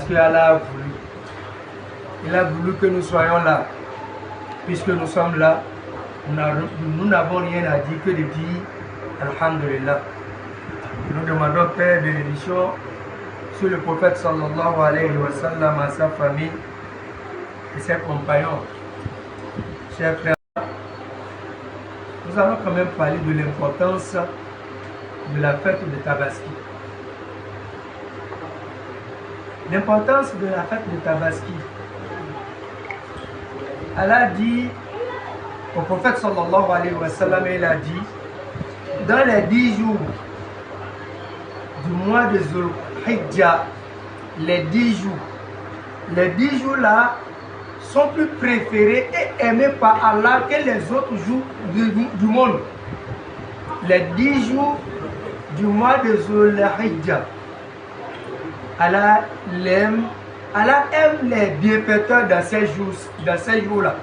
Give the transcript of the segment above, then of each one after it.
parce qu'Allah a voulu. Il a voulu que nous soyons là. Puisque nous sommes là, nous n'avons rien à dire que de dire Alhamdulillah. Nous demandons Père bénédiction sur le prophète sallallahu alayhi wa sallam, à sa famille et ses compagnons. Chers frères, nous allons quand même parler de l'importance de la fête de Tabaski. L'importance de la fête de Tabaski. Allah dit au prophète sallallahu alayhi wa sallam, il a dit, dans les 10 jours du mois de Zulhijjah, les 10 jours là sont plus préférés et aimés par Allah que les autres jours du monde. Les 10 jours du mois de Zulhijjah, Allah aime les bienfaiteurs dans ces jours-là,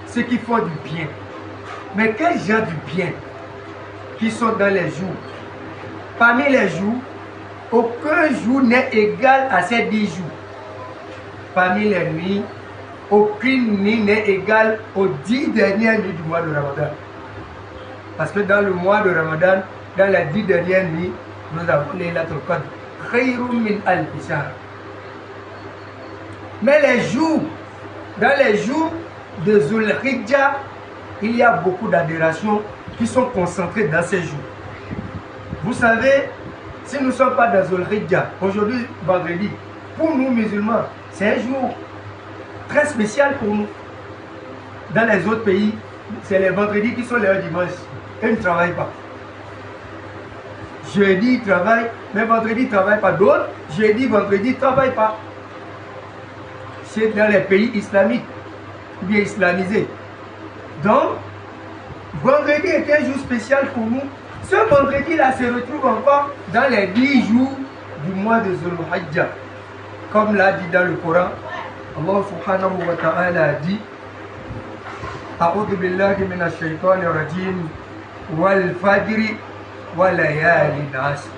ceux qui font du bien. Mais quel genre du bien qui sont dans les jours? Parmi les jours, aucun jour n'est égal à ces 10 jours. Parmi les nuits, aucune nuit n'est égale aux 10 dernières nuits du mois de Ramadan. Parce que dans le mois de Ramadan, dans les 10 dernières nuits, nous avons Laylatul Qadr. Khayrun min alfi shahr. Mais dans les jours de Zulhijjah, il y a beaucoup d'adorations qui sont concentrées dans ces jours. Vous savez, si nous ne sommes pas dans Zulhijjah, aujourd'hui, vendredi, pour nous musulmans, c'est un jour très spécial pour nous. Dans les autres pays, c'est les vendredis qui sont les dimanches. Et ils ne travaillent pas. Jeudi, ils travaillent, mais vendredi, ils ne travaillent pas. D'autres, jeudi, vendredi, ils ne travaillent pas. C'est dans les pays islamiques, bien islamisés. Donc, vendredi est un jour spécial pour nous. Ce vendredi-là se retrouve encore dans les 10 jours du mois de Zulhijjah. Comme l'a dit dans le Coran, Allah subhanahu wa ta'ala a dit A'udhu billahi minash shaitanir rajim wal fajri wa layalin ashr.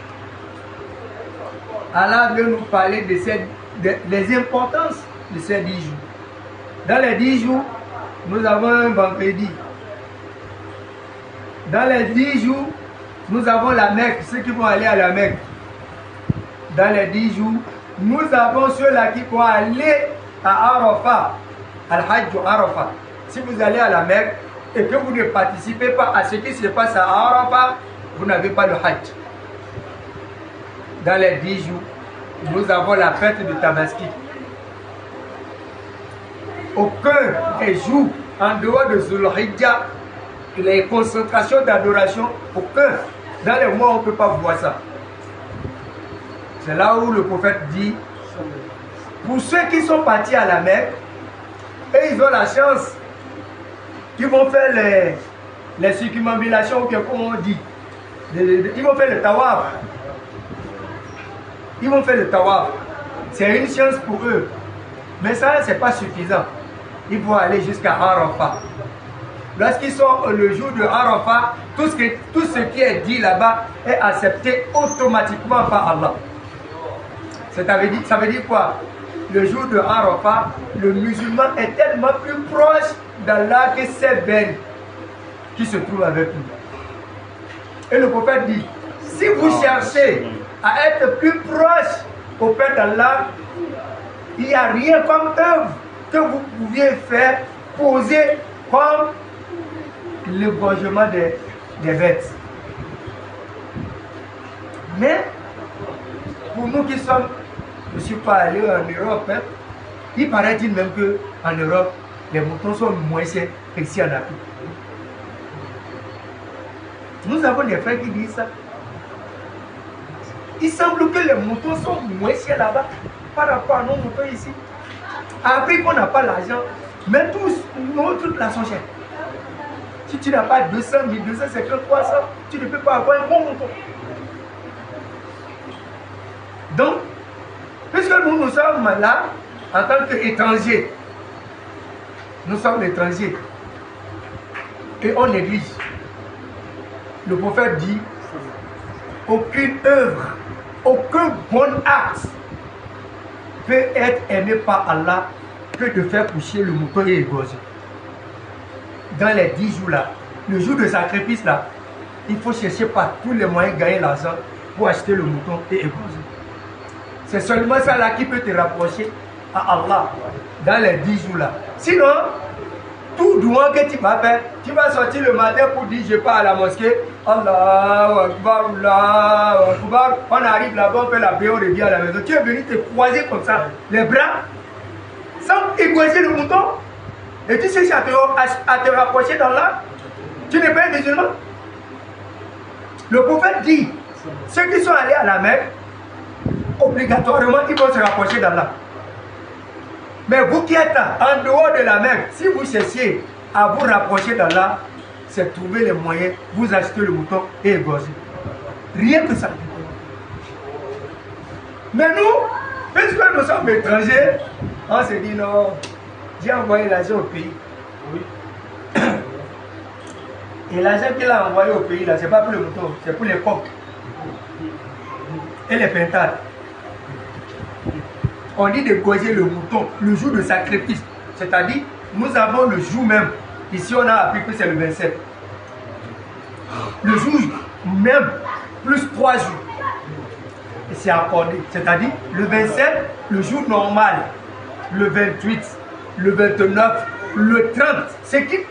Allah veut nous parler des importances de ces 10 jours. Dans les 10 jours, nous avons un vendredi. Dans les 10 jours, nous avons la Mecque, ceux qui vont aller à la Mecque. Dans les 10 jours, nous avons ceux-là qui vont aller à Arafat, Al-Hajj Arafat. Si vous allez à la Mecque et que vous ne participez pas à ce qui se passe à Arafat, vous n'avez pas le Hajj. Dans les 10 jours, nous avons la fête de Tabaski. Aucun des jours en dehors de Zulhijjah, les concentrations d'adoration, aucun. Dans les mois, on ne peut pas voir ça. C'est là où le prophète dit, pour ceux qui sont partis à la Mecque, et ils ont la chance, ils vont faire les circumambulations, ou comme on dit, ils vont faire le tawaf. Ils vont faire le tawaf. C'est une chance pour eux. Mais ça, ce n'est pas suffisant. Ils vont aller jusqu'à Arafat. Lorsqu'ils sont le jour de Arafat, tout ce qui est dit là-bas est accepté automatiquement par Allah. Ça veut dire quoi? Le jour de Arafat, le musulman est tellement plus proche d'Allah que ses veines qui se trouvent avec lui. Et le prophète dit, si vous cherchez à être plus proche auprès d'Allah, il n'y a rien comme œuvre que vous pouviez faire, poser comme l'égorgement des bêtes. Mais, pour nous qui sommes, je ne suis pas allé en Europe, hein, il paraît-il même qu'en Europe, les moutons sont moins chers qu'ici en Afrique. Nous avons des frères qui disent ça. Il semble que les moutons sont moins chers là-bas par rapport à nos moutons ici. En Afrique, on n'a pas l'argent, mais tous, nos trucs là sont chers. Si tu n'as pas 200 000, 250, 300, tu ne peux pas avoir un bon mouton. Donc, puisque nous sommes là, en tant qu'étrangers, nous sommes étrangers, et on néglige. Le prophète dit, aucune œuvre, aucun bon acte peut être aimé par Allah que de faire coucher le mouton et égorger. Dans les 10 jours là, le jour de sacrifice là, il faut chercher par tous les moyens de gagner l'argent pour acheter le mouton et égorger. C'est seulement ça là qui peut te rapprocher à Allah dans les 10 jours là. Sinon, tout doigt que tu vas faire, tu vas sortir le matin pour dire je pars à la mosquée. Allahu Akbar, Allahu Akbar. On arrive là-bas, on fait la prière, on revient à la maison. Tu es venu te croiser comme ça, les bras, sans égorger le mouton. Et tu cherches à te rapprocher d'Allah. Tu n'es pas un musulman. Le prophète dit, ceux qui sont allés à la Mecque, obligatoirement, ils vont se rapprocher d'Allah. Mais vous qui êtes en dehors de la Mecque, si vous cherchez à vous rapprocher d'Allah, c'est trouver les moyens, vous acheter le mouton et égorger. Rien que ça. Mais nous, puisque nous sommes étrangers, on se dit non, j'ai envoyé l'argent au pays. Oui. Et l'argent qu'il a envoyé au pays, là, ce n'est pas pour le mouton, c'est pour les coqs et les pintades. On dit d'égorger le mouton le jour de sacrifice. C'est-à-dire, nous avons le jour même. Ici, on a appris que c'est le 27. Le jour même, plus 3 jours. Et c'est accordé. C'est-à-dire, le 27, le jour normal. Le 28, le 29, le 30.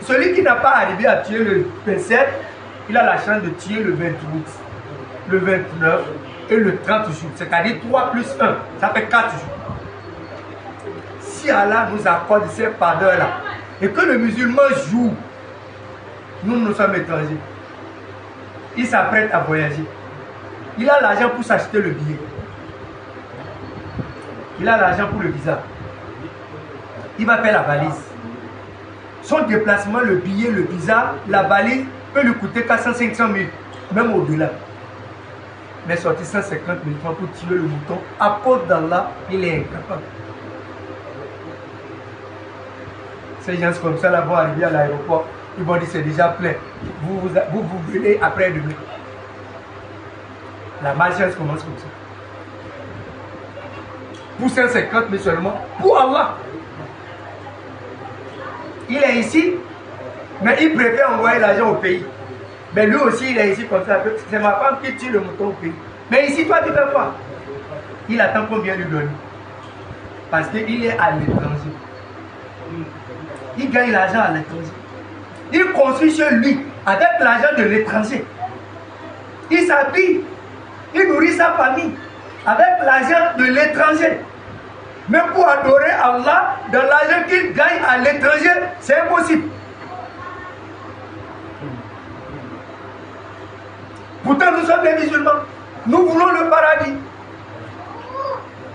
Celui qui n'a pas arrivé à tuer le 27, il a la chance de tuer le 28, le 29 et le 30 jours. C'est-à-dire 3 plus 1, ça fait 4 jours. Si Allah nous accorde ces pardons-là et que le musulman joue, nous sommes étrangers. Il s'apprête à voyager. Il a l'argent pour s'acheter le billet. Il a l'argent pour le visa. Il va faire la valise. Son déplacement, le billet, le visa, la valise peut lui coûter 400-500 000, même au-delà. Mais sortir 150 000 francs pour tuer le mouton, à cause d'Allah, il est incapable. Ces gens comme ça là vont arriver à l'aéroport, ils vont dire c'est déjà plein. Vous venez après demain. La malchance commence comme ça. Pour 150 000 seulement, pour Allah. Il est ici, mais il préfère envoyer l'argent au pays. Mais lui aussi, il est ici comme ça. C'est ma femme qui tue le mouton au pays. Mais ici, toi, tu fais quoi? Il attend qu'on vienne lui donner. Parce qu'il est à l'étranger. Il gagne l'argent à l'étranger. Il construit chez lui avec l'argent de l'étranger. Il s'habille. Il nourrit sa famille avec l'argent de l'étranger. Mais pour adorer Allah, dans l'argent qu'il gagne à l'étranger, c'est impossible. Pourtant, nous sommes des musulmans. Nous voulons le paradis.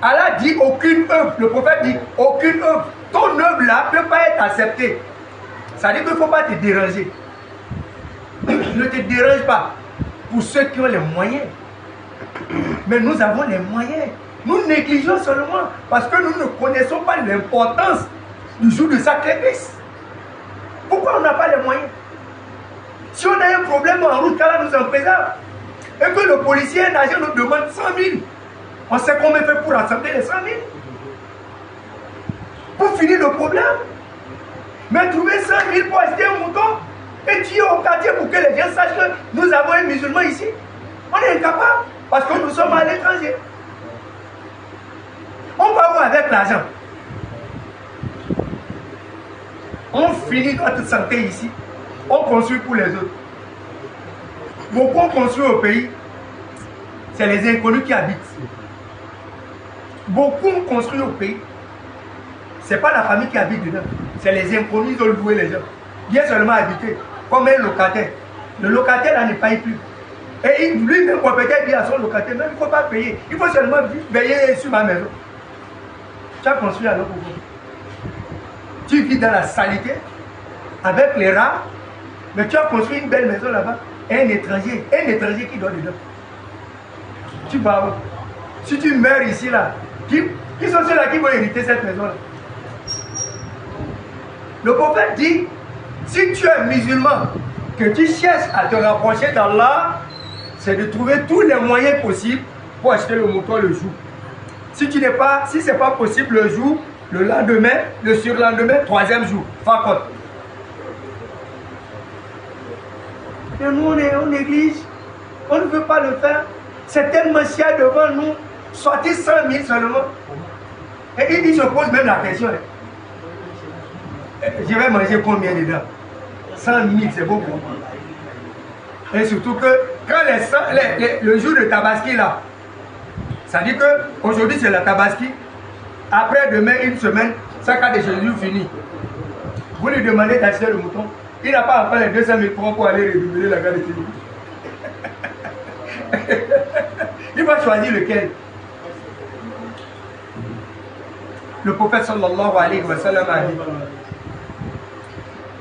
Allah dit aucune œuvre. Le prophète dit aucune œuvre. Ton œuvre là ne peut pas être acceptée. Ça dit qu'il ne faut pas te déranger. Ne te dérange pas. Pour ceux qui ont les moyens. Mais nous avons les moyens. Nous négligeons seulement parce que nous ne connaissons pas l'importance du jour de sacrifice. Pourquoi on n'a pas les moyens? Si on a un problème en route, qu'Allah nous en préserve, et que le policier, un agent nous demande 100 000, on sait comment il fait pour rassembler les 100 000 pour finir le problème. Mais trouver 100 000 pour acheter un mouton et tuer au quartier pour que les gens sachent que nous avons un musulman ici, on est incapable parce que nous sommes à l'étranger. On va voir avec l'argent. On finit notre santé ici. On construit pour les autres. Beaucoup on construit au pays, c'est les inconnus qui habitent. Beaucoup on construit au pays, ce n'est pas la famille qui habite dedans, c'est les inconnus qui ont loué les gens. Bien seulement habiter, comme un locataire. Le locataire là ne paye plus. Et lui-même peut-être dit à son locataire, même il ne faut pas payer, il faut seulement veiller sur ma maison. Tu as construit alors pourquoi? Tu vis dans la saleté, avec les rats, mais tu as construit une belle maison là-bas. Un étranger qui doit dedans. Tu vas où? Si tu meurs ici là, qui sont ceux-là qui vont hériter cette maison-là? Le prophète dit, si tu es musulman, que tu cherches à te rapprocher d'Allah, c'est de trouver tous les moyens possibles pour acheter le mouton le jour. Si ce n'est pas possible le jour, le lendemain, le surlendemain, troisième jour, fakot. Et nous, on néglige, on ne veut pas le faire. C'est tellement cher devant nous, sortir 100 000 seulement. Et il se pose même la question. Je vais manger combien dedans? 100 000, c'est beaucoup. Et surtout que quand le jour de Tabaski là, ça dit que aujourd'hui c'est la Tabaski, après demain une semaine, ça a déjà fini. Vous lui demandez d'acheter le mouton, il n'a pas encore les 200 000 francs pour aller récupérer la garde de Télévision. Il va choisir lequel. Le prophète sallallahu alayhi wa sallam a dit,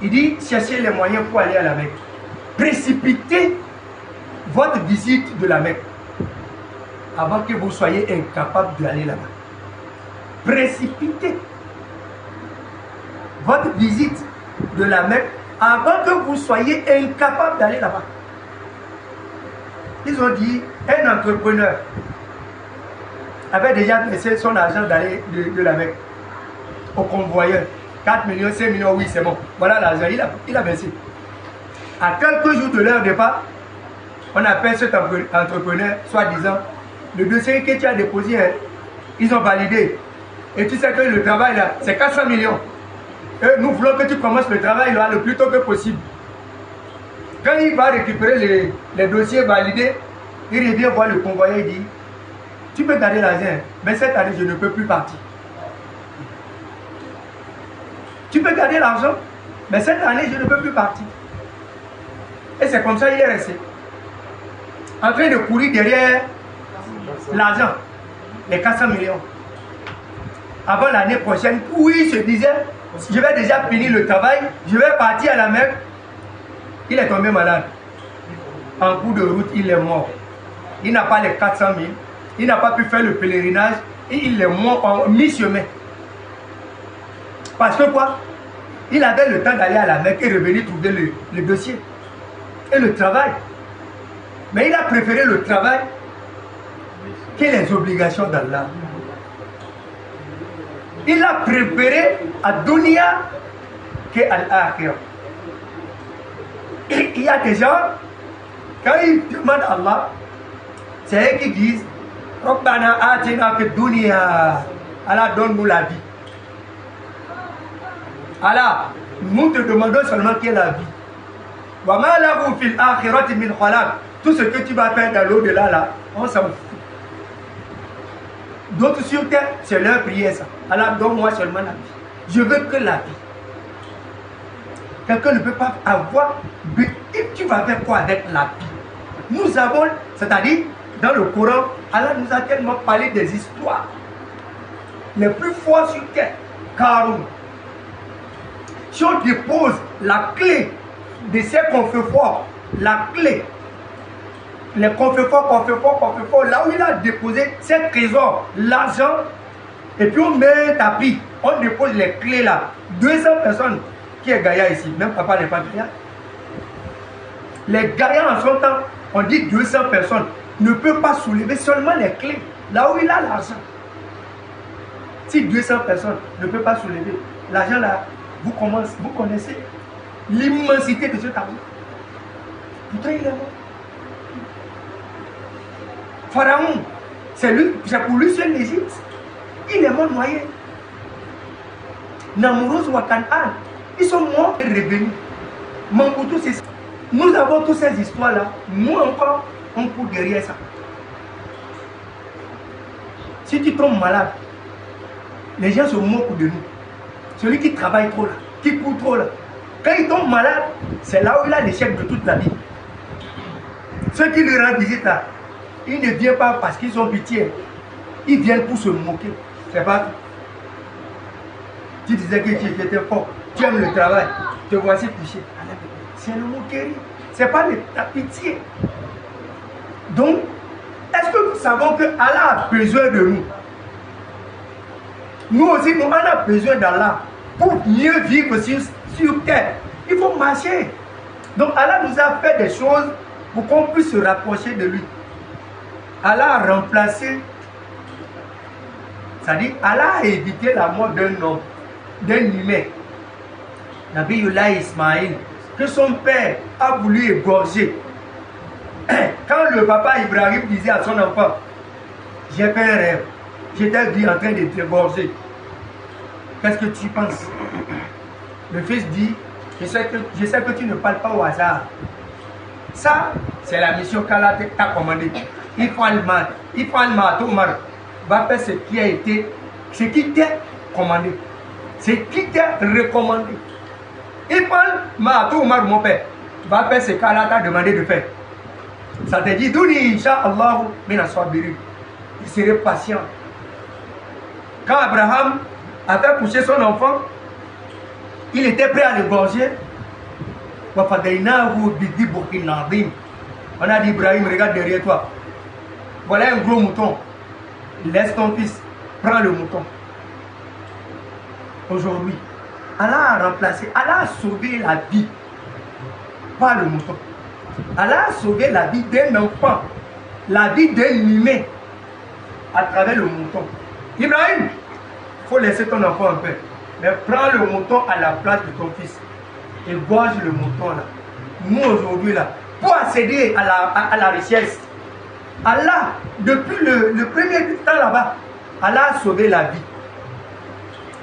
il dit, cherchez les moyens pour aller à la Mecque. Précipitez votre visite de la Mecque avant que vous soyez incapable d'aller là-bas. Précipitez votre visite de la Mecque avant que vous soyez incapable d'aller là-bas. Ils ont dit, un entrepreneur avait déjà laissé son argent d'aller de la Mecque au convoyeur. 4 millions, 5 millions, oui, c'est bon. Voilà l'argent, il a versé. À quelques jours de leur départ, on appelle cet entrepreneur, soi-disant, le dossier que tu as déposé, hein, ils ont validé. Et tu sais que le travail là, c'est 400 millions. Et nous voulons que tu commences le travail là le plus tôt que possible. Quand il va récupérer les dossiers validés, il revient voir le convoyeur et dit, tu peux garder l'argent, mais cette année je ne peux plus partir. Tu peux garder l'argent, mais cette année je ne peux plus partir. Et c'est comme ça qu'il est resté. En train de courir derrière l'argent, les 400 millions. Avant l'année prochaine, où il se disait, je vais déjà finir le travail, je vais partir à la Mecque. Il est tombé malade. En cours de route, il est mort. Il n'a pas les 400 000. Il n'a pas pu faire le pèlerinage. Et il est mort en mi-chemin. Parce que quoi? Il avait le temps d'aller à la Mecque et revenir trouver le dossier. Et le travail. Mais il a préféré le travail que les obligations d'Allah. Il a préféré à Dunya que Al-Akhirah. Il y a des gens, quand ils demandent à Allah, c'est eux qui disent Rabbana atina fid dunya. Allah, donne-nous la vie. Allah, nous te demandons seulement quelle est la vie. Wa ma lahu fil akhirati min khalaq. Tout ce que tu vas faire dans l'au-delà là, on s'en fout. D'autres sur terre, c'est leur prière ça. Allah, donne-moi seulement la vie. Je veux que la vie. Quelqu'un ne peut pas avoir, et tu vas faire quoi avec la vie? Nous avons, c'est-à-dire, dans le Coran, Allah nous a tellement parlé des histoires les plus fortes sur terre. Karoun. Si on dépose la clé de ces coffres-forts, la clé, les coffres-forts, là où il a déposé ses trésors, l'argent, et puis on met un tapis, on dépose les clés là. 200 personnes qui est gaillard ici, même papa n'est pas gaillard. Les gaillards en son temps, on dit 200 personnes, ne peuvent pas soulever seulement les clés, là où il a l'argent. Si 200 personnes ne peuvent pas soulever, l'argent là, vous connaissez l'immensité de cet argent. Pourtant il est mort. Pharaon, c'est pour lui seul l'Égypte. Il est mort noyé. Namouros ou Kan'an, ils sont morts et revenus. Mangoutou, c'est ça. Nous avons toutes ces histoires-là. Nous encore, on court derrière ça. Si tu tombes malade, les gens se moquent de nous. Celui qui travaille trop là, qui court trop là. Quand il tombe malade, c'est là où il a l'échec de toute la vie. Ceux qui lui rendent visite là, ils ne viennent pas parce qu'ils ont pitié. Ils viennent pour se moquer. C'est pas tout. Tu disais que tu étais fort, tu aimes le travail, te voici touché. C'est le moquerie, c'est pas de la pitié. Donc, est-ce que nous savons que Allah a besoin de nous? Nous aussi, nous on a besoin d'Allah pour mieux vivre sur terre. Il faut marcher. Donc Allah nous a fait des choses pour qu'on puisse se rapprocher de lui. Allah a remplacé C'est-à-dire, Allah a évité la mort d'un homme, d'un humain. Nabiyullah Ismaïl, que son père a voulu égorger. Quand le papa Ibrahim disait à son enfant, j'ai fait un rêve, j'étais vu en train de t'égorger. Qu'est-ce que tu penses? Le fils dit, je sais que tu ne parles pas au hasard. Ça, c'est la mission qu'Allah t'a commandée. Il faut le marteau, va faire ce qui t'est commandé. Ce qui t'est recommandé. Il faut le marteau, mon père, va faire ce qu'Allah t'a demandé de faire. Ça te dit, Douni, Inch'Allah, il serait patient. Quand Abraham a fait coucher son enfant, il était prêt à l'égorger. On a dit, Ibrahim, regarde derrière toi. Voilà un gros mouton. Laisse ton fils, prends le mouton. Aujourd'hui, Allah a remplacé, Allah a sauvé la vie par le mouton. Allah a sauvé la vie d'un enfant, la vie d'un humain à travers le mouton. Ibrahim, il faut laisser ton enfant un peu. Mais prends le mouton à la place de ton fils. Et gorge le mouton là. Nous aujourd'hui là, pour accéder à la richesse, Allah, depuis le premier temps là-bas, Allah a sauvé la vie.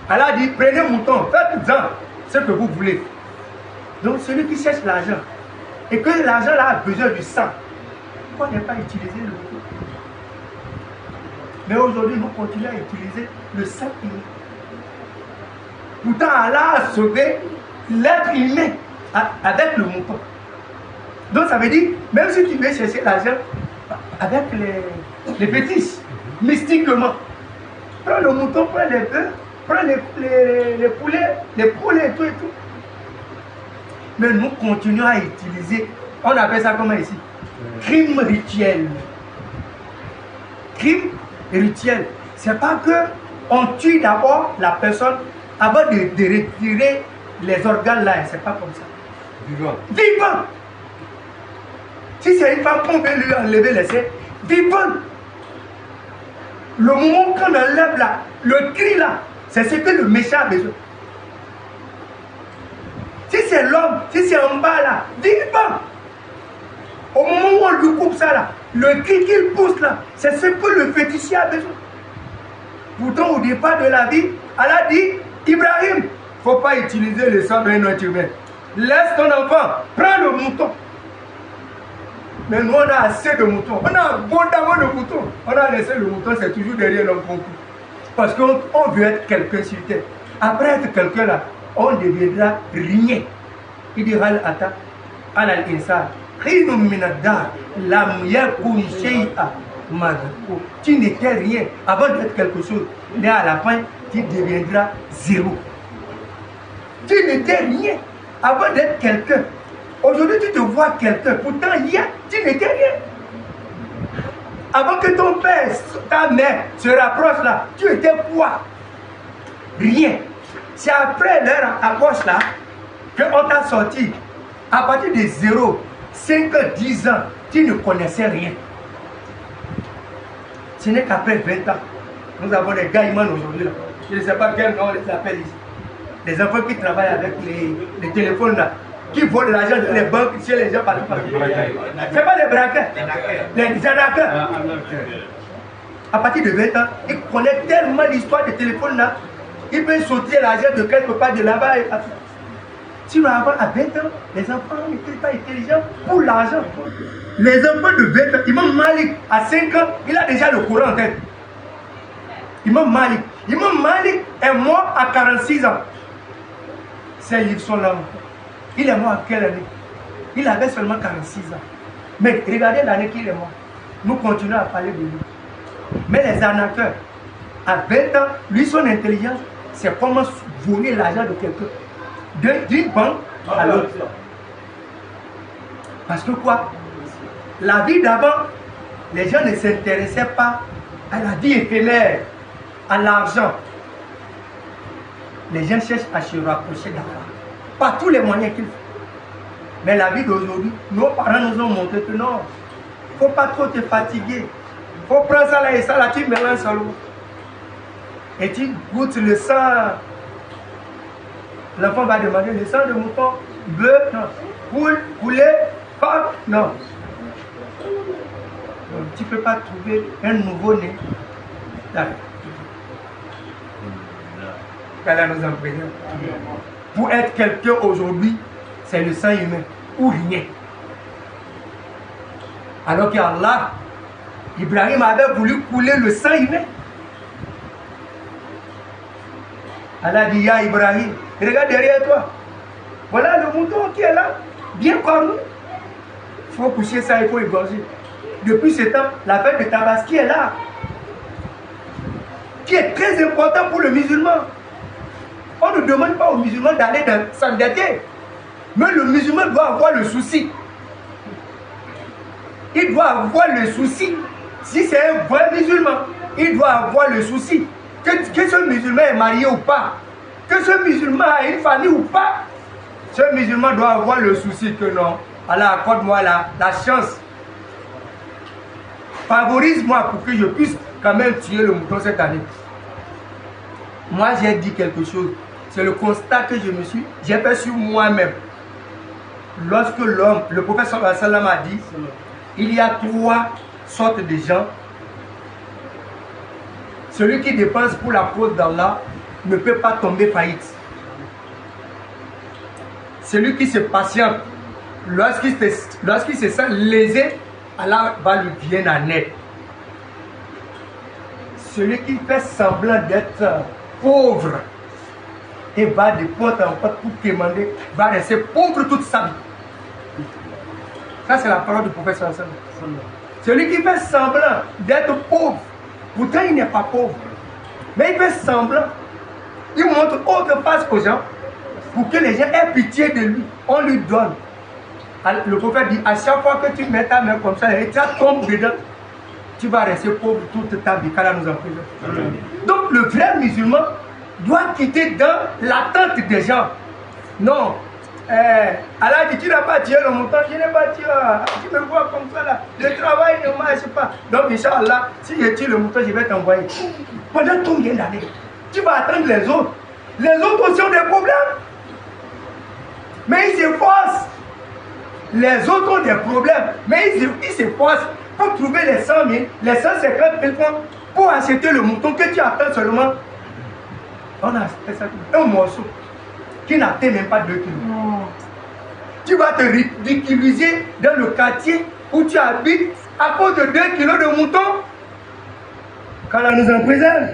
Allah a dit, prenez le mouton, faites-en ce que vous voulez. Donc celui qui cherche l'argent, et que l'argent là a besoin du sang, pourquoi ne pas utiliser le mouton? Mais aujourd'hui, nous continuons à utiliser le sang humain. Pourtant, Allah a sauvé l'être humain avec le mouton. Donc ça veut dire, même si tu veux chercher l'argent avec les fétiches, mystiquement, prends le mouton, prends les bœufs, prends les poulets, tout et tout. Mais nous continuons à utiliser, on appelle ça comment ici? Crime rituel. Crime rituel. C'est pas que on tue d'abord la personne avant de retirer les organes là, c'est pas comme ça. Vivant. Vivant. Si c'est une femme qu'on veut lui enlever les seins, vivant. Le moment qu'on enlève là, le cri là, c'est ce que le méchant a besoin. Si c'est l'homme, si c'est en bas là, vivant. Au moment où on lui coupe ça là, le cri qu'il pousse là, c'est ce que le féticheur a besoin. Pourtant au départ de la vie, Allah dit, Ibrahim, il ne faut pas utiliser le sang d'un être humain. Laisse ton enfant, prends le mouton. Mais nous on a assez de moutons, on a abondamment de moutons. On a laissé le mouton, c'est toujours derrière l'homme qu'on coupe. Parce qu'on veut être quelqu'un sur terre. Après être quelqu'un là, on deviendra rien. Il dira al-ata, al-insan. Tu n'étais rien avant d'être quelque chose, mais à la fin, tu deviendras zéro. Tu n'étais rien avant d'être quelqu'un. Aujourd'hui, tu te vois quelqu'un, pourtant hier, tu n'étais rien. Avant que ton père, ta mère se rapproche là, tu étais quoi? Rien. C'est après leur approche là qu'on t'a sorti. À partir de 0, 5 ans, 10 ans, tu ne connaissais rien. Ce n'est qu'après 20 ans, nous avons des gaillements aujourd'hui là. Je ne sais pas quel nom on les appelle ici. Les enfants qui travaillent avec les téléphones là, qui volent l'argent de les banques chez les gens partout. C'est pas des braqueurs, les arnaqueurs. À partir de 20 ans, ils connaissent tellement l'histoire des téléphones là, ils peuvent sauter l'argent de quelque part de là-bas et partout. Sinon, avant, à 20 ans, les enfants n'étaient pas intelligents pour l'argent. Les enfants de 20 ans, Imam Malik, à 5 ans, il a déjà le Coran en tête. Imam Malik est mort à 46 ans. Ces livres sont là. Il est mort à quelle année? Il avait seulement 46 ans. Mais regardez l'année qu'il est mort. Nous continuons à parler de lui. Mais les arnaqueurs, à 20 ans, lui, son intelligence, c'est comment voler l'argent de quelqu'un. D'une banque à l'autre. Parce que quoi? La vie d'avant, les gens ne s'intéressaient pas à la vie éphémère, à l'argent. Les gens cherchent à se rapprocher d'Allah. Par tous les moyens qu'il faut. Mais la vie d'aujourd'hui, nos parents nous ont montré que non, il ne faut pas trop te fatiguer. Il faut prendre ça là et ça là, tu mélanges seulement. et tu goûtes le sang. L'enfant va demander le sang de mouton, bœuf, non. Poule, poulet, coq, non. Donc, tu ne peux pas trouver un nouveau-né. Qu'Allah nous en préserve. Pour être quelqu'un aujourd'hui, c'est le sang humain ou rien. Alors qu'Allah, Ibrahim avait voulu couler le sang humain. Allah dit, ya Ibrahim, regarde derrière toi. Voilà le mouton qui est là, bien cornu. Il faut coucher ça, il faut égorger. Depuis ce temps, la fête de Tabaski est là, qui est très important pour le musulman. On ne demande pas aux musulmans d'aller s'endetter, mais le musulman doit avoir le souci. Il doit avoir le souci. Si c'est un vrai musulman, il doit avoir le souci que ce musulman est marié ou pas, que ce musulman a une famille ou pas. Ce musulman doit avoir le souci que non, Allah accorde-moi la chance. Favorise-moi pour que je puisse quand même tuer le mouton cette année. Moi, j'ai dit quelque chose. C'est le constat que j'ai fait sur moi-même. Lorsque l'homme, le prophète sallallahu alayhi wa sallam a dit, il y a 3 sortes de gens. Celui qui dépense pour la cause d'Allah ne peut pas tomber faillite. Celui qui se patiente, lorsqu'il se sent lésé, Allah va lui venir en aide. Celui qui fait semblant d'être pauvre et va de porte en porte pour demander, va rester pauvre toute sa vie. Ça, c'est la parole du prophète sallallahu alayhi wa sallam. Celui qui fait semblant d'être pauvre, pourtant il n'est pas pauvre, mais il fait semblant, il montre autre face aux gens pour que les gens aient pitié de lui. On lui donne. Le prophète dit, à chaque fois que tu mets ta main comme ça et tu tombes dedans, tu vas rester pauvre toute ta vie. Qu'Allah nous en préserve. Donc le vrai musulman doit quitter dans l'attente des gens. Non. Allah dit, tu n'as pas tué le mouton, je n'ai pas tué. Tu me vois comme ça là. Le travail ne marche pas. Donc, Inch'Allah, si je tue le mouton, je vais t'envoyer. Pendant combien d'années tu vas attendre les autres? Les autres aussi ont des problèmes. Mais ils s'efforcent. Les autres ont des problèmes. Mais ils s'efforcent pour trouver les 100 000, les 150 000 francs pour acheter le mouton que tu attends seulement. On a un morceau qui n'atteint même pas 2 kilos. Tu vas te ridiculiser dans le quartier où tu habites à cause de 2 kilos de mouton. Qu'Allah nous en préserve.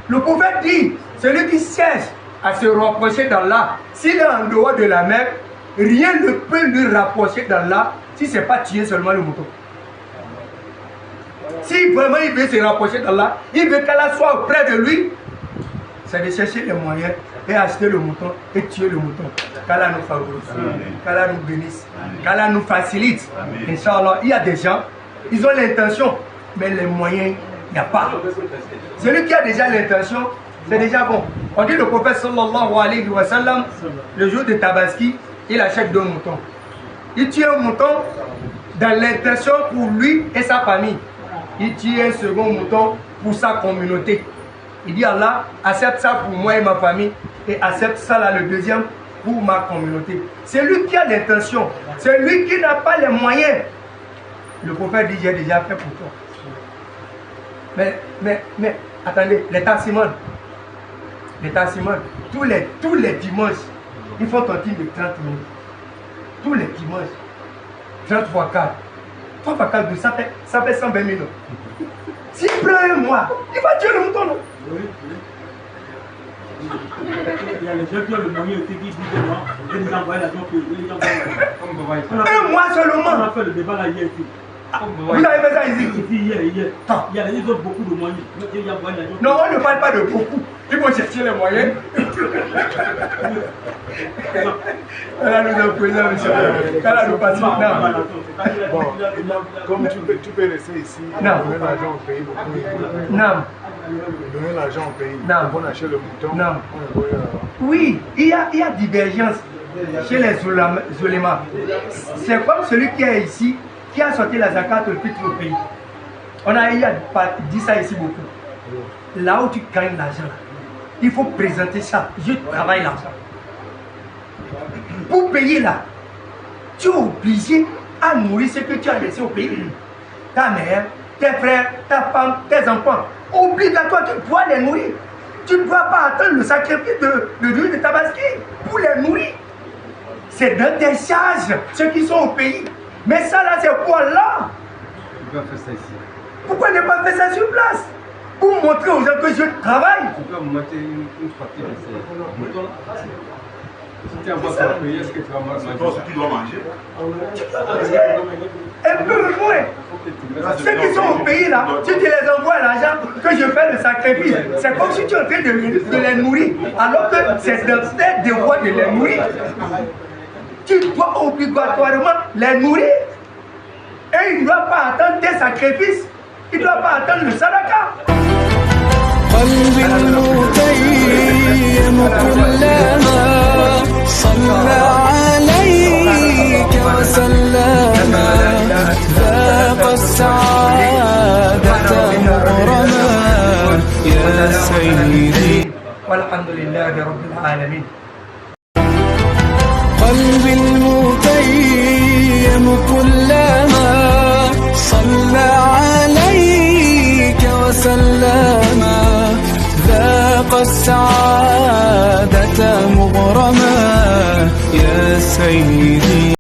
Le prophète dit, celui qui cherche à se rapprocher d'Allah, s'il est en dehors de la mer, rien ne peut lui rapprocher d'Allah si ce n'est pas tuer seulement le mouton. Si vraiment il veut se rapprocher d'Allah, il veut qu'Allah soit auprès de lui, c'est de chercher les moyens et acheter le mouton et tuer le mouton. Qu'Allah nous favorise, qu'Allah nous bénisse, qu'Allah nous facilite. Inch'Allah, il y a des gens, ils ont l'intention, mais les moyens, il n'y a pas. Celui qui a déjà l'intention, c'est déjà bon. On dit le prophète sallallahu alayhi wa sallam, le jour de Tabaski, il achète 2 moutons. Il tue un mouton dans l'intention pour lui et sa famille. Il tue un second mouton pour sa communauté. Il dit Allah, accepte ça pour moi et ma famille et accepte ça là, le deuxième pour ma communauté. C'est lui qui a l'intention, c'est lui qui n'a pas les moyens. Le prophète dit, j'ai déjà fait pour toi. Mais, attendez, les tassimons, tous les dimanches, ils font tontine de 30 minutes. Tous les dimanches, 30 fois 4. 3 fois 4, ça fait 120 minutes. S'il prend un mois, il va tuer le mouton, non? Oui. Il y a les gens qui ont le moyen aussi qui disent non, et nous envoient l'argent pour un mois seulement. On a fait le débat là hier ici. Vous avez fait ça ici? Hier. Il y a les autres beaucoup de moyens. Non, on ne parle pas de beaucoup. Il faut chercher les moyens. Allah nous a présent, monsieur. Allah nous passe. Bon, comme tu peux laisser ici, donner l'argent au pays beaucoup. Non. Donner l'argent au pays. Non. On achète le mouton. Non. Oui, il y a divergence chez les ulémas. C'est comme celui qui est ici, qui a sorti la zakat au fitr au pays. On a dit ça ici beaucoup. là où tu gagnes l'argent, il faut présenter ça. Je travaille là. Pour payer là, tu es obligé à nourrir ce que tu as laissé au pays. Ta mère, tes frères, ta femme, tes enfants. Obligatoire, tu dois les nourrir. Tu ne dois pas attendre le sacrifice de l'huile de tabaski pour les nourrir. C'est dans tes charges, ceux qui sont au pays. Mais ça là, c'est quoi là? Tu dois faire ça ici. Pourquoi ne pas faire ça sur place? Pour montrer aux gens que je travaille. Tu dois montrer une partie de ces moutons. Si tu envoies ton pays, est-ce que tu vas manger? Tu dois manger. Un peu moins. Ceux qui sont au pays là, si tu les envoies l'argent que je fais le sacrifice, c'est comme si tu es en train de les nourrir. Alors que c'est dans tes devoirs de les nourrir. Tu dois obligatoirement les nourrir. Et ils ne doivent pas attendre tes sacrifices. Ils ne doivent pas attendre le sadaka. قلبي المتيم كلما صلى عليك وسلم ذاق السعادة مغرما يا سيدي والحمد لله رب العالمين. قلبي المتيم كلما صلى عليك وسلم ذاق السعادة مغرما يا سيدي